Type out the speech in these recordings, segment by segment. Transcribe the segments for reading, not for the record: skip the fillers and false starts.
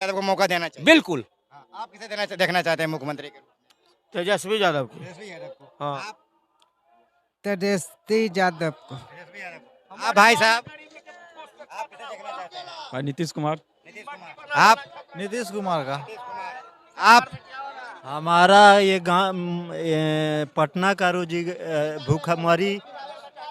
यादव को मौका देना चाहिए। बिल्कुल। हाँ, आप किसे देखना चाहते हैं मुख्यमंत्री के रूप में? तेजस्वी यादव को। तेजस्वी यादव को। हाँ। आप? तेजस्वी यादव को। तेजस्वी यादव को। आप भाई साहब, आप किसे देखना चाहते हैं? भाई नीतीश कुमार। नीतीश कुमार। आप? नीतीश कुमार का। नीतीश कुमार। आप? हमारा ये गाँव पटना का रोजी भूखमरी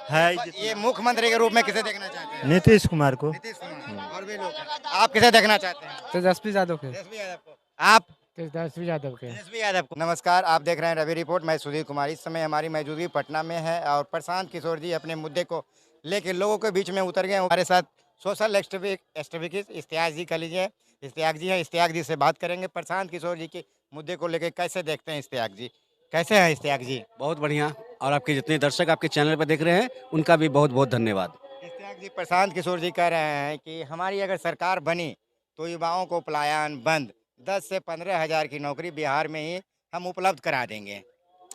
है। ये मुख्यमंत्री के रूप में किसे देखना चाहते हैं? नीतीश कुमार को। नीतीश कुमार। और भी लोग हैं। आप किसे देखना चाहते हैं? तेजस्वी यादव के। तेजस्वी यादव को। आप? तेजस्वी यादव के। तेजस्वी यादव को। नमस्कार, आप देख रहे हैं रवि रिपोर्ट। मैं सुधीर कुमार। इस समय हमारी मौजूदगी पटना में है और प्रशांत किशोर जी अपने मुद्दे को लेकर लोगों के बीच में उतर गए। हमारे साथ सोशल एक्टिविस्ट इश्तियाक जी कह लीजिए, इश्तियाक जी हैं। इश्तियाक जी से बात करेंगे प्रशांत किशोर जी के मुद्दे को लेकर कैसे देखते हैं। इश्तियाक जी कैसे हैं? इश्तियाक जी बहुत बढ़िया। और आपके जितने दर्शक आपके चैनल पर देख रहे हैं उनका भी बहुत बहुत धन्यवाद। इश्तियाक जी, प्रशांत किशोर जी कह रहे हैं कि हमारी अगर सरकार बनी तो युवाओं को पलायन बंद, 10 से 15 हज़ार की नौकरी बिहार में ही हम उपलब्ध करा देंगे।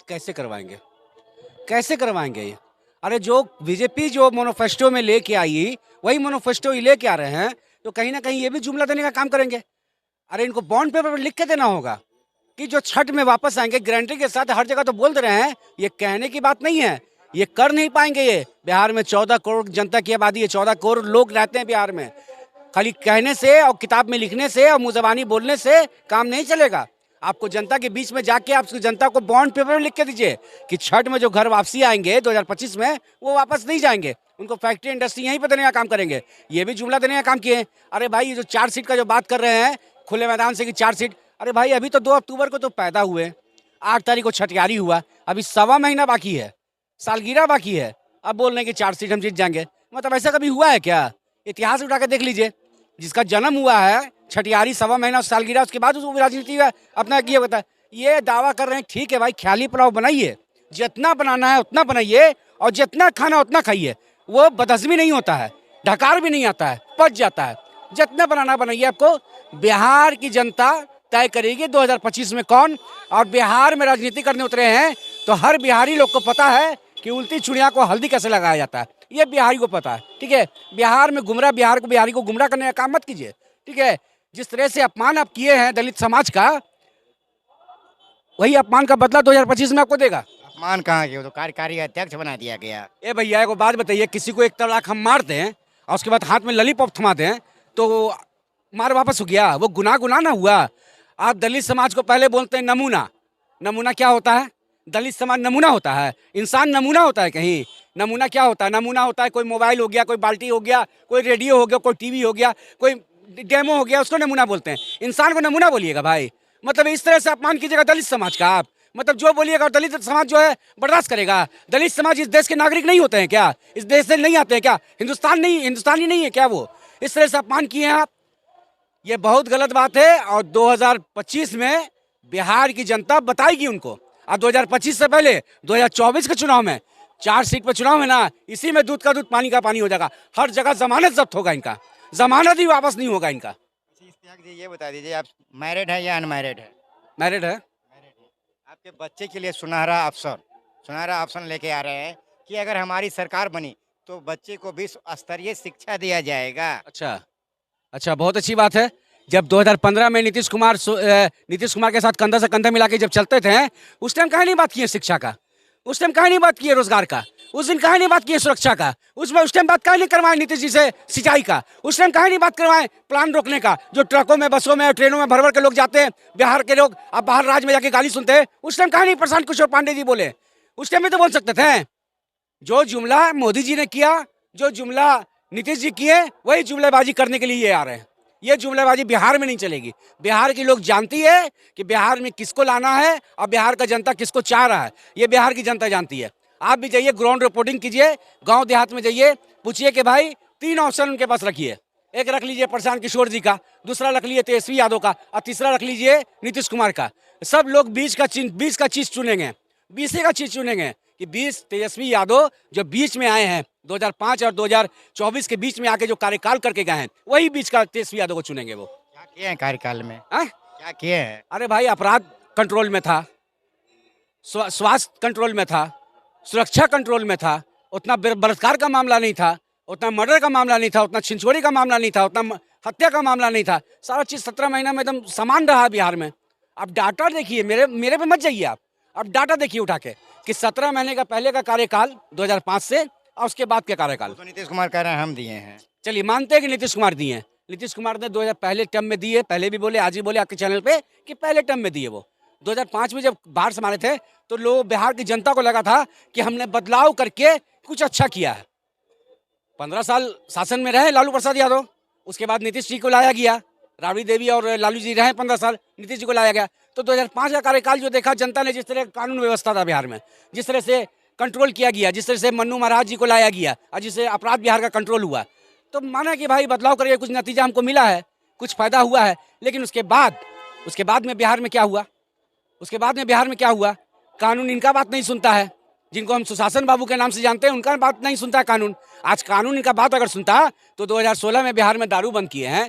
कैसे करवाएंगे? कैसे करवाएंगे ये? अरे जो बीजेपी जो मैनिफेस्टो में लेके आई वही मैनिफेस्टो ही लेके आ रहे हैं, तो कहीं ना कहीं ये भी जुमला देने का काम करेंगे। अरे इनको बॉन्ड पेपर पर लिख के देना होगा कि जो छठ में वापस आएंगे गारंटी के साथ। हर जगह तो बोल दे रहे हैं, ये कहने की बात नहीं है, ये कर नहीं पाएंगे। ये बिहार में 14 करोड़ जनता की आबादी है, 14 करोड़ लोग रहते हैं बिहार में। खाली कहने से और किताब में लिखने से और मुँह ज़बानी बोलने से काम नहीं चलेगा। आपको जनता के बीच में जाके आप जनता को बॉन्ड पेपर में लिख के दीजिए कि छठ में जो घर वापसी आएंगे 2025 में वो वापस नहीं जाएंगे, उनको फैक्ट्री इंडस्ट्री यहीं पर देने का काम करेंगे। ये भी जुमला देने का काम किए। अरे भाई ये जो 4 सीट का जो बात कर रहे हैं खुले मैदान से कि 4 सीट, अरे भाई अभी तो 2 अक्टूबर को तो पैदा हुए, 8 तारीख को छठियारी हुआ, अभी 1.25 महीना बाकी है, सालगिरह बाकी है। अब बोल रहे हैं कि 4 सीट हम जीत जाएंगे। मतलब ऐसा कभी हुआ है क्या? इतिहास उठा के देख लीजिए। जिसका जन्म हुआ है छठियारी 1.25 महीना सालगिरह, उसके बाद उसको राजनीति का अपना किया होता है। ये दावा कर रहे हैं, ठीक है भाई ख्याली पुलाव बनाइए, जितना बनाना है उतना बनाइए और जितना खाना उतना खाइए। वो बदहजमी नहीं होता है, ढकार भी नहीं आता है, पच जाता है। जितना बनाना बनाइए। आपको बिहार की जनता तय करेगी 2025 में कौन और बिहार में राजनीति करने उतरे हैं, तो हर बिहारी लोग को पता है कि उल्टी चुड़िया को हल्दी कैसे लगाया जाता है। ये बिहारी को पता है, ठीक है। बिहार में बिहारी को गुमराह करने का काम मत कीजिए, ठीक है। जिस तरह से अपमान आप किए हैं दलित समाज का, वही अपमान का बदला 2025 में आपको देगा। अपमान कहाँ के? वो तो कार्यकारी अध्यक्ष बना दिया गया। ए भैया को बात बताइए, किसी को 1 तलाक हम मारते हैं और उसके बाद हाथ में लॉलीपॉप थमाते हैं तो मार वापस हो गया, वो गुनाह ना हुआ? आप दलित समाज को पहले बोलते हैं नमूना। नमूना क्या होता है? दलित समाज नमूना होता है? इंसान नमूना होता है कहीं? नमूना क्या होता है? नमूना होता है कोई मोबाइल हो गया, कोई बाल्टी हो गया, कोई रेडियो हो गया, कोई टीवी हो गया, कोई डेमो हो गया, उसको नमूना बोलते हैं। इंसान को नमूना बोलिएगा भाई? मतलब इस तरह से अपमान कीजिएगा दलित समाज का आप? मतलब जो बोलिएगा दलित समाज जो है बर्दाश्त करेगा? दलित समाज इस देश के नागरिक नहीं होते हैं क्या? इस देश से नहीं आते हैं क्या? हिंदुस्तानी नहीं है क्या वो? इस तरह से अपमान किए हैं आप, ये बहुत गलत बात है। और 2025 में बिहार की जनता बताएगी उनको। और 2025 से पहले 2024 के चुनाव में 4 सीट पर चुनाव है ना, इसी में दूध का दूध पानी का पानी हो जाएगा। हर जगह जमानत जब्त होगा इनका, जमानत ही वापस नहीं होगा इनका। इश्तियाक जी, ये बता दीजिए आप मैरिड है या अनमैरिड है? मैरिड है। आपके बच्चे के लिए सुनहरा ऑप्शन लेके आ रहे हैं कि अगर हमारी सरकार बनी तो बच्चे को विश्व स्तरीय शिक्षा दिया जाएगा। अच्छा, बहुत अच्छी बात है। जब 2015 में नीतीश कुमार के साथ कंधा से कंधा मिला के जब चलते थे, उस टाइम कहीं नहीं बात की है शिक्षा का, उस टाइम कहीं नहीं बात की है रोजगार का, उस दिन कहीं नहीं बात की है सुरक्षा का, उस टाइम बात कहीं नहीं करवाए नीतीश जी से सिंचाई का, उस टाइम कहीं नहीं बात करवाए प्लान रोकने का। जो ट्रकों में, बसों में, ट्रेनों में भर भर के लोग जाते हैं बिहार के लोग, अब बाहर राज्य में जाके गाली सुनते हैं, उस टाइम कहीं नहीं प्रशांत किशोर पांडे जी बोले? उस टाइम में तो बोल सकते थे। जो जुमला मोदी जी ने किया, जो जुमला नीतीश जी किए, वही जुमलेबाजी करने के लिए ये आ रहे हैं। ये जुमलेबाजी बिहार में नहीं चलेगी। बिहार की लोग जानती है कि बिहार में किसको लाना है और बिहार का जनता किसको चाह रहा है, ये बिहार की जनता जानती है। आप भी जाइए, ग्राउंड रिपोर्टिंग कीजिए, गांव देहात में जाइए, पूछिए कि भाई 3 ऑप्शन उनके पास रखिए। एक रख लीजिए प्रशांत किशोर जी का, दूसरा रख लीजिए तेजस्वी यादव का और तीसरा रख लीजिए नीतीश कुमार का। सब लोग 20 का चीज चुनेंगे, 20 का चीज चुनेंगे कि 20 तेजस्वी यादव जो बीच में आए हैं 2005 और 2024 के बीच में आके जो कार्यकाल करके गए हैं, वही बीच का तेजस्वी यादव को चुनेंगे। वो क्या किए हैं कार्यकाल में? हाँ? क्या किए हैं? अरे भाई अपराध कंट्रोल में था, स्वास्थ्य कंट्रोल में था, सुरक्षा कंट्रोल में था, उतना बलात्कार का मामला नहीं था, उतना मर्डर का मामला नहीं था, उतना छिंचोरी का मामला नहीं था, उतना हत्या का मामला नहीं था, सारा चीज 17 महीना में एकदम समान रहा बिहार में। अब डाटा देखिए, मेरे पे मत जाइए आप, अब डाटा देखिए उठा के कि 17 महीने का पहले का कार्यकाल 2005 से और उसके बाद के कार्यकाल। तो नीतीश कुमार कह रहे हैं हम दिए हैं। चलिए मानते हैं कि नीतीश कुमार दिए हैं, नीतीश कुमार ने 2000 पहले टर्म में दिए, पहले भी बोले आज ही बोले आपके चैनल पे कि पहले टर्म में दिए। वो 2005 में जब बाहर संभाले थे तो लोग बिहार की जनता को लगा था कि हमने बदलाव करके कुछ अच्छा किया है। 15 साल शासन में रहे लालू प्रसाद यादव, उसके बाद नीतीश जी को लाया गया, राबड़ी देवी और लालू जी रहे 15 साल, नीतीश जी को लाया गया। तो 2005 का कार्यकाल जो देखा जनता ने, जिस तरह कानून व्यवस्था था बिहार में, जिस तरह से कंट्रोल किया गया, जिस तरह से मन्नू महाराज जी को लाया गया और जिससे अपराध बिहार का कंट्रोल हुआ, तो माना कि भाई बदलाव करके कुछ नतीजा हमको मिला है, कुछ फायदा हुआ है। लेकिन उसके बाद में बिहार में क्या हुआ, उसके बाद में बिहार में क्या हुआ, कानून इनका बात नहीं सुनता है, जिनको हम सुशासन बाबू के नाम से जानते हैं उनका बात नहीं सुनता है कानून। आज कानून इनका बात अगर सुनता तो 2016 में बिहार में दारू बंद किए हैं,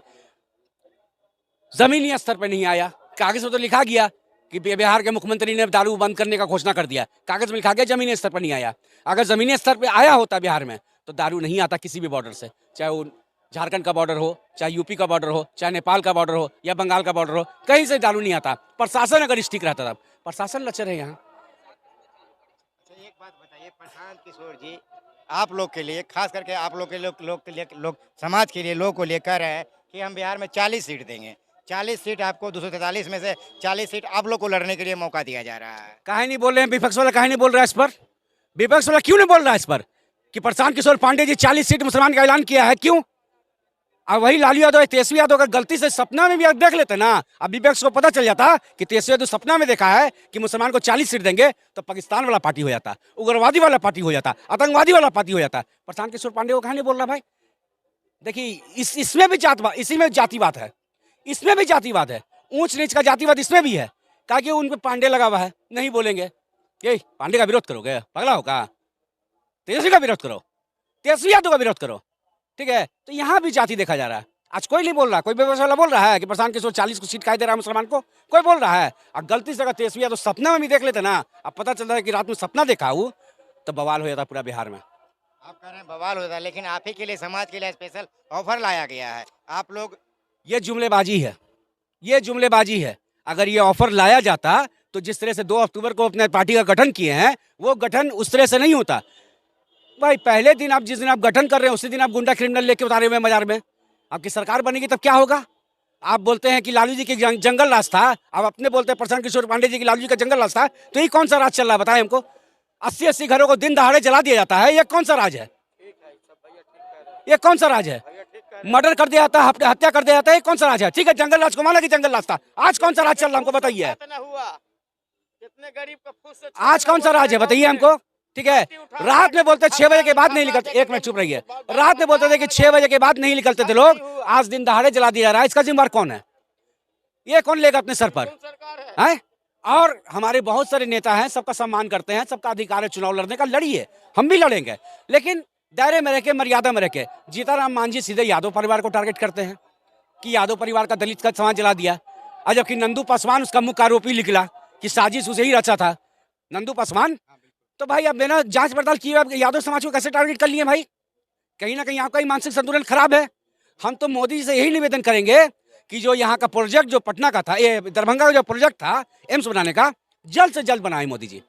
जमीनी स्तर पर नहीं आया, कागज में तो लिखा गया कि बिहार के मुख्यमंत्री ने दारू बंद करने का घोषणा कर दिया, कागज में लिखा गया, जमीनी स्तर पर नहीं आया। अगर जमीनी स्तर पर आया होता बिहार में तो दारू नहीं आता किसी भी बॉर्डर से, चाहे वो झारखंड का बॉर्डर हो, चाहे यूपी का बॉर्डर हो, चाहे नेपाल का बॉर्डर हो या बंगाल का बॉर्डर हो, कहीं से दारू नहीं आता। प्रशासन अगर स्टिक रहता था, प्रशासन लचर है यहाँ। अच्छा एक बात बताइए प्रशांत किशोर जी, आप लोग के लिए, खास करके आप लोग के लोग समाज के लिए, लोग को लेकर रहे हैं कि हम बिहार में 40 सीट देंगे, 40 सीट आपको, 243 में से 40 सीट आप लोग को लड़ने के लिए मौका दिया जा रहा है। काहे नहीं बोल रहे हैं, विपक्ष वाला काहे नहीं बोल रहा है इस पर, विपक्ष वाला क्यों नहीं बोल रहा है इस पर कि प्रशांत किशोर पांडे जी 40 सीट मुसलमान का ऐलान किया है, क्यों? अब वही लालू यादव, तेजस्वी यादव अगर गलती से सपना में भी देख लेते ना, अब विपक्ष को पता चल जाता कि तेजस्वी यादव सपना में देखा है कि मुसलमान को 40 सीट देंगे, तो पाकिस्तान वाला पार्टी हो जाता, उग्रवादी वाला पार्टी हो जाता, आतंकवादी वाला पार्टी हो जाता। प्रशांत किशोर पांडे को कहा नहीं बोल रहा भाई? देखिए इसमें भी जातिवाद, इसी में जातिवाद है, इसमें भी जातिवाद है, ऊंच नीच का जातिवाद इसमें भी है। कहा कि उन पे पांडे लगा हुआ है, नहीं बोलेंगे, ये पांडे का विरोध करोगे, पगला हो का? तेजस्वी का विरोध करो, तेजस्वी यादव का विरोध करो, ठीक है? तो यहाँ भी जाति देखा जा रहा है। आज कोई नहीं बोल रहा, कोई विपक्ष वाला बोल रहा है कि प्रशांत किशोर 40 को सीट काहे दे रहा है मुसलमान को, कोई बोल रहा है? और गलती से अगर तेजस्वी यादव सपना में भी देख लेते ना, अब पता चलता है कि रात में सपना देखा हूँ, तो बवाल हो जाता पूरा बिहार में। आप कह रहे हैं बवाल होता है, लेकिन आप ही के लिए, समाज के लिए स्पेशल ऑफर लाया गया है। आप लोग, ये जुमलेबाजी है, ये जुमलेबाजी है। अगर ये ऑफर लाया जाता तो जिस तरह से 2 अक्टूबर को अपने पार्टी का गठन किए हैं, वो गठन उस तरह से नहीं होता भाई। पहले दिन आप, जिस दिन आप गठन कर रहे हैं, उसी दिन आप गुंडा क्रिमिनल लेके उतारे हुए मजार में। आपकी सरकार बनेगी तब क्या होगा? आप बोलते हैं कि लालू जी की जंगल राज था, आप अपने बोलते हैं प्रशांत किशोर पांडे जी की लालू जी का जंगल राज था, तो ये कौन सा राज चल रहा है बताएं हमको? 80-80 घरों को दिन दहाड़े जला दिया जाता है, ये कौन सा राज है? ये कौन सा राज है? मर्डर कर दिया जाता है, हत्या कर दिया जाता है, ये कौन सा राज है? ठीक है, जंगल राज को माना कि जंगल राज था, आज कौन सा राज चल रहा है हमको बताइए? आज कौन सा राज है बताइए हमको? ठीक है, रात में बोलते 6 बजे के बाद नहीं निकलते, एक मिनट चुप रहिए, रात में बोलते थे कि 6 बजे के बाद नहीं निकलते थे लोग, आज दिन दहाड़े जला दिया जा रहा है, इसका जिम्मेदार कौन है? ये कौन लेगा अपने सर पर है? और हमारे बहुत सारे नेता हैं, सबका सम्मान करते हैं, सबका अधिकार है चुनाव लड़ने का, लड़िए, हम भी लड़ेंगे, लेकिन दायरे में रह के, मर्यादा में रह के। जीताराम मांझी सीधे यादव परिवार को टारगेट करते हैं कि यादव परिवार का दलित का समाज जला दिया, और जबकि नंदू पासवान उसका मुख्य आरोपी निकला कि साजिश उसे ही रचा था, नंदू पासवान। तो भाई अब बिना जांच पड़ताल किए यादव समाज को कैसे टारगेट कर लिए भाई? कहीं ना कहीं आपका ही मानसिक संतुलन खराब है। हम तो मोदी जी से यही निवेदन करेंगे कि जो यहाँ का प्रोजेक्ट, जो पटना का था, ये दरभंगा का जो प्रोजेक्ट था एम्स बनाने का, जल्द से जल्द बनाए मोदी जी।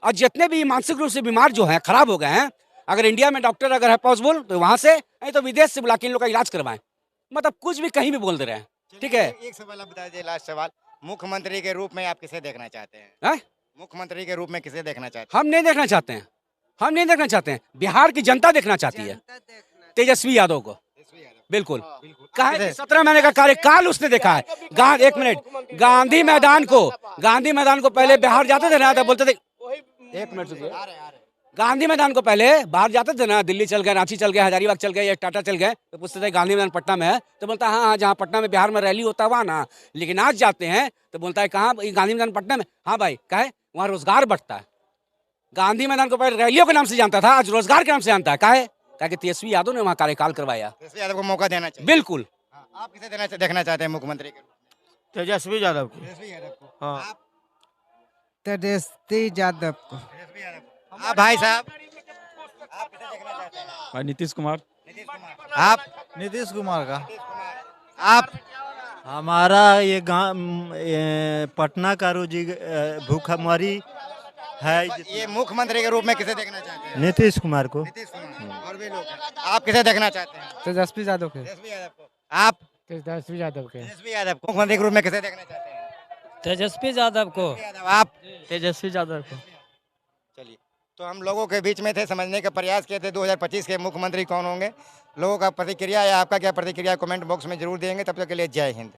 और जितने भी मानसिक रूप से बीमार जो हैं, खराब हो गए हैं, अगर इंडिया में डॉक्टर अगर है पॉसिबल तो वहां से, नहीं तो विदेश से बुला के इन लोग का इलाज करवाएं। मतलब कुछ भी कहीं भी बोल दे रहे हैं, ठीक है? एक सवाल आप बता दीजिए, लास्ट सवाल, मुख्यमंत्री के रूप में आप किसे देखना चाहते हैं? मुख्यमंत्री के रूप में किसे देखना चाहते हैं? हम नहीं देखना चाहते हैं, हम नहीं देखना चाहते हैं, बिहार की जनता देखना चाहती है तेजस्वी यादव को, बिल्कुल। कहा है 17 महीने का कार्यकाल उसने देखा है। एक मिनट, गांधी मैदान को पहले बिहार जाते थे ना, तो बोलते थे, एक मिनट सुनिए, गांधी मैदान को पहले बाहर जाते थे ना, दिल्ली चल गए, रांची चल गए, हजारीबाग चल गए या टाटा चल गए, तो पूछते थे गांधी मैदान पटना में है, तो बोलता है हाँ, जहाँ पटना में बिहार में रैली होता है वहाँ ना। लेकिन आज जाते हैं तो बोलता है कहाँ, गांधी मैदान पटना में। हाँ भाई, कहे वहाँ रोजगार बढ़ता है। गांधी मैदान को पहले रैलियों के नाम से जानता था, आज रोजगार के नाम से जानता है। कहा कि तेजस्वी यादव ने वहाँ कार्यकाल करवाया। तेजस्वी यादव को मौका देना चाहिए, बिल्कुल। आप किसे देखना चाहते हैं मुख्यमंत्री के रूप में? तेजस्वी यादव को। तेजस्वी यादव को। हाँ। आप? तेजस्वी यादव को। तेजस्वी यादव को। आप भाई साहब, आप किसे देखना चाहते हैं? भाई नीतीश कुमार। नीतीश कुमार। आप? नीतीश कुमार का। आप हमारा ये पटना का रोजी भूखमरी है। ये मुख्यमंत्री के रूप में किसे देखना चाहते हैं? नीतीश कुमार को। नीतीश कुमार और भी लोग हैं। आप किसे देखना चाहते हैं? तेजस्वी यादव के। तेजस्वी यादव को। आप तेजस्वी यादव के। तेजस्वी यादव को मुख्यमंत्री के रूप में किसे देखना चाहते हैं? तेजस्वी यादव को। यादव। आप तेजस्वी यादव को। चलिए, तो हम लोगों के बीच में थे, समझने का प्रयास किए थे 2025 के मुख्यमंत्री कौन होंगे। लोगों का प्रतिक्रिया या आपका क्या प्रतिक्रिया कमेंट बॉक्स में जरूर देंगे। तब तक के लिए जय हिंद।